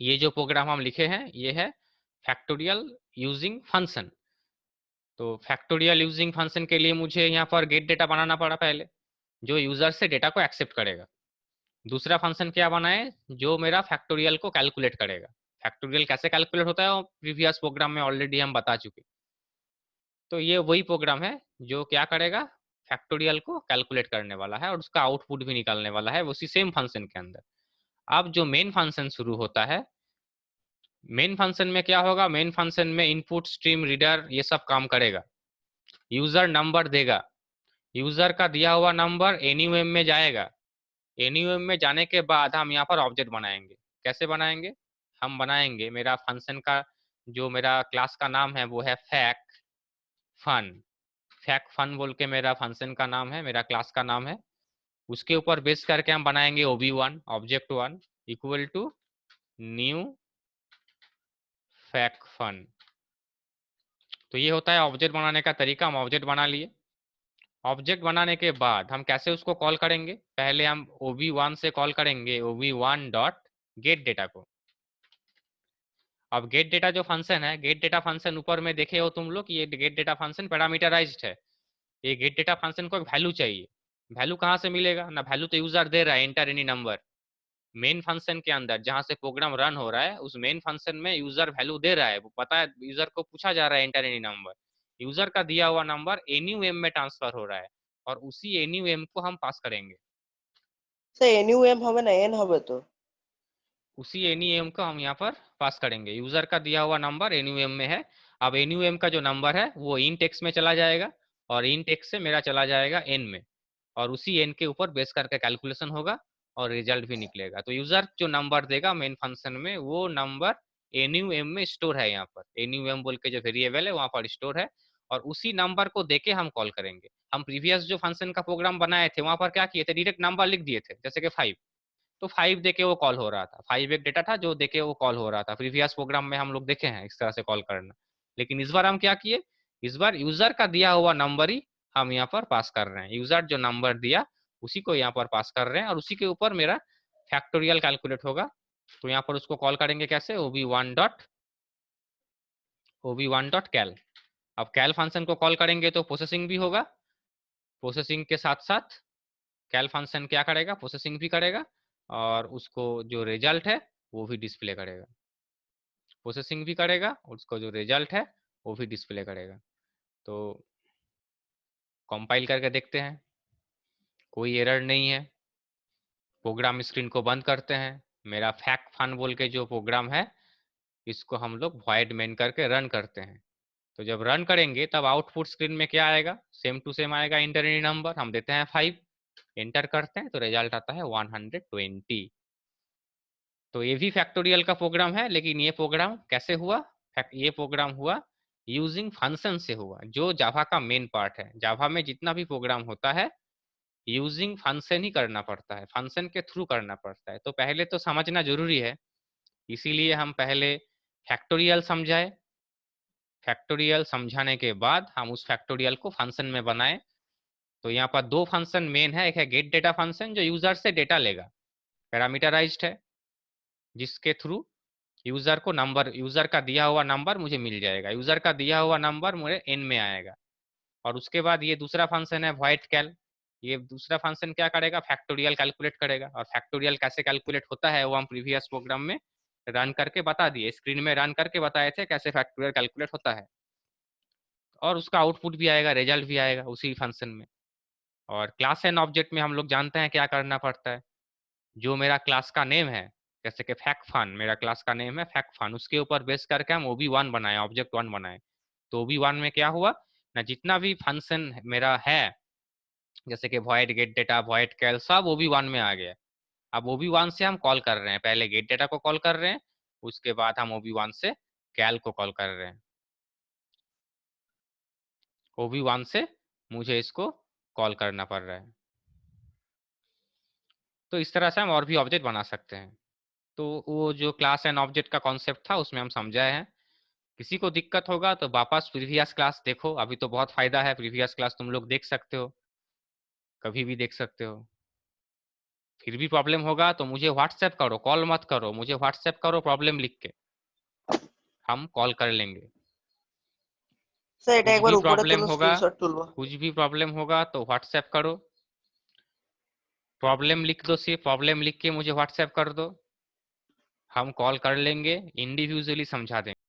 ये जो प्रोग्राम हम लिखे हैं ये है फैक्टोरियल यूजिंग फंक्शन। तो फैक्टोरियल यूजिंग फंक्शन के लिए मुझे यहाँ पर गेट डेटा बनाना पड़ा पहले, जो यूजर से डेटा को एक्सेप्ट करेगा। दूसरा फंक्शन क्या बनाए, जो मेरा फैक्टोरियल को कैलकुलेट करेगा। फैक्टोरियल कैसे कैलकुलेट होता है वो प्रीवियस प्रोग्राम में ऑलरेडी हम बता चुके। तो ये वही प्रोग्राम है जो क्या करेगा, फैक्टोरियल को कैलकुलेट करने वाला है और उसका आउटपुट भी निकालने वाला है उसी सेम फंक्शन के अंदर। अब जो मेन फंक्शन शुरू होता है, मेन फंक्शन में क्या होगा, मेन फंक्शन में इनपुट स्ट्रीम रीडर ये सब काम करेगा। यूजर नंबर देगा, यूजर का दिया हुआ नंबर एनयूएम में जाएगा। एनयूएम में जाने के बाद हम यहाँ पर ऑब्जेक्ट बनाएंगे। कैसे बनाएंगे, हम बनाएंगे मेरा फंक्शन का, जो मेरा क्लास का नाम है वो है फैक फन। फैक फन बोल के मेरा फंक्शन का नाम है, मेरा क्लास का नाम है। उसके ऊपर बेस करके हम बनाएंगे ob1 object one equal to new फैक फन। तो ये होता है ऑब्जेक्ट बनाने का तरीका। हम ऑब्जेक्ट बना लिए। ऑब्जेक्ट बनाने के बाद हम कैसे उसको कॉल करेंगे, पहले हम ob1 से कॉल करेंगे ob1 डॉट गेट डेटा को। अब गेट डेटा जो फंक्शन है, गेट डेटा फंक्शन ऊपर में देखे हो तुम लोग, ये गेट डेटा फंक्शन पैरामीटराइज्ड है। ये गेट डेटा फंक्शन को एक वैल्यू चाहिए। वैल्यू कहाँ से मिलेगा ना, वैल्यू तो यूजर दे रहा है enter any number. Main function के अंदर जहां से प्रोग्राम रन हो रहा है उस मेन फंक्शन में यूजर वैल्यू दे रहा है, वो पता है यूजर को पूछा जा रहा है एंटर एनी नंबर। यूजर का दिया हुआ नंबर एनयूएम में ट्रांसफर हो रहा है और उसी एनयूएम को हम पास करेंगे। স্যার এনইউএম হবে না এন হবে তো? उसी एनयूएम को हम यहाँ पर पास करेंगे। यूजर का दिया हुआ नंबर एनयूएम में है। अब एनयूएम का जो नंबर है वो इंट एक्स में चला जाएगा और इंट एक्स से मेरा चला जाएगा एन में, और उसी एन के ऊपर बेस करके कैलकुलेशन होगा और रिजल्ट भी निकलेगा। तो यूजर जो नंबर देगा मेन फंक्शन में वो नंबर एनयूएम में स्टोर है। यहाँ पर एनयूएम बोल के जो वेरिएबल है वहां पर स्टोर है और उसी नंबर को देके हम कॉल करेंगे। हम प्रीवियस जो फंक्शन का प्रोग्राम बनाए थे वहां पर क्या किए थे, डायरेक्ट नंबर लिख दिए थे जैसे कि 5। तो 5 देके वो कॉल हो रहा था। 5 एक डेटा था जो देके वो कॉल हो रहा था। प्रीवियस प्रोग्राम में हम लोग देखे हैं इस तरह से कॉल करना। लेकिन इस बार हम क्या किए, इस बार यूजर का दिया हुआ नंबर ही हम यहाँ पर पास कर रहे हैं। यूजर जो नंबर दिया उसी को यहाँ पर पास कर रहे हैं और उसी के ऊपर मेरा फैक्टोरियल कैलकुलेट होगा। तो यहाँ पर उसको कॉल करेंगे कैसे, ob1 डॉट कैल। अब कैल फंक्शन को कॉल करेंगे तो प्रोसेसिंग भी होगा। प्रोसेसिंग के साथ साथ कैल फंक्शन क्या करेगा, प्रोसेसिंग भी करेगा और उसको जो रिजल्ट है वो भी डिस्प्ले करेगा। प्रोसेसिंग भी करेगा और उसको जो रिजल्ट है वो भी डिस्प्ले करेगा। तो कंपाइल करके देखते हैं, कोई एरर नहीं है। प्रोग्राम स्क्रीन को बंद करते हैं। मेरा फैक्ट फन बोल के जो प्रोग्राम है इसको हम लोग वॉइड मेन करके रन करते हैं। तो जब रन करेंगे तब आउटपुट स्क्रीन में क्या आएगा, सेम टू सेम आएगा। इंटर एनी नंबर हम देते हैं 5, एंटर करते हैं तो रिजल्ट आता है 120। तो ये भी फैक्टोरियल का प्रोग्राम है, लेकिन ये प्रोग्राम कैसे हुआ, ये प्रोग्राम हुआ यूजिंग फंक्शन से हुआ, जो जावा का मेन पार्ट है। जावा में जितना भी प्रोग्राम होता है यूजिंग फंक्शन ही करना पड़ता है, फंक्शन के थ्रू करना पड़ता है। तो पहले तो समझना जरूरी है, इसीलिए हम पहले फैक्टोरियल समझाए। फैक्टोरियल समझाने के बाद हम उस फैक्टोरियल को फंक्शन में बनाए। तो यहाँ पर दो फंक्शन मेन है, एक है गेट डेटा फंक्शन जो यूजर से डेटा लेगा, पैरामीटराइज्ड है, जिसके थ्रू यूजर को नंबर, यूजर का दिया हुआ नंबर मुझे मिल जाएगा। यूजर का दिया हुआ नंबर मुझे एन में आएगा। और उसके बाद ये दूसरा फंक्शन है वॉइड कैल। ये दूसरा फंक्शन क्या करेगा, फैक्टोरियल कैलकुलेट करेगा। और फैक्टोरियल कैसे कैलकुलेट होता है वो हम प्रीवियस प्रोग्राम में रन करके बता दिए, स्क्रीन में रन करके बताए थे कैसे फैक्टोरियल कैलकुलेट होता है। और उसका आउटपुट भी आएगा, रिजल्ट भी आएगा उसी फंक्शन में। और क्लास एंड ऑब्जेक्ट में हम लोग जानते हैं क्या करना पड़ता है। जो मेरा क्लास का नेम है, जैसे कि फैक्ट फन, मेरा क्लास का नेम है फैक्ट फन, उसके ऊपर बेस करके हम ob1 बनाए, ऑब्जेक्ट वन बनाए। तो ob1 में क्या हुआ ना, जितना भी फंक्शन मेरा है जैसे कि वॉइड गेट डेटा वॉइड कैल सब ob1 में आ गया। अब ob1 से हम कॉल कर रहे हैं, पहले गेट डेटा को कॉल कर रहे हैं, उसके बाद हम ob1 से कैल को कॉल कर रहे हैं। ob1 से मुझे इसको कॉल करना पड़ रहा है। तो इस तरह से हम और भी ऑब्जेक्ट बना सकते हैं। तो वो जो क्लास एंड ऑब्जेक्ट का कॉन्सेप्ट था उसमें हम समझाए हैं। किसी को दिक्कत होगा तो वापस प्रीवियस क्लास देखो, अभी तो बहुत फायदा है, प्रीवियस क्लास तुम लोग देख सकते हो, कभी भी देख सकते हो। फिर भी प्रॉब्लम होगा तो मुझे व्हाट्सएप करो, कॉल मत करो, मुझे व्हाट्सएप करो प्रॉब्लम लिख के, हम कॉल कर लेंगे। স্যার এটা कुछ একবার भी উপরে प्रॉब्लम তুলো, होगा, স্ক্রিনশট তুলবো। कुछ भी प्रॉब्लम होगा तो व्हाट्सएप करो, प्रॉब्लम लिख दो, सिर्फ प्रॉब्लम लिख के मुझे व्हाट्सएप कर दो, हम कॉल कर लेंगे, इंडिविजुअली समझा देंगे।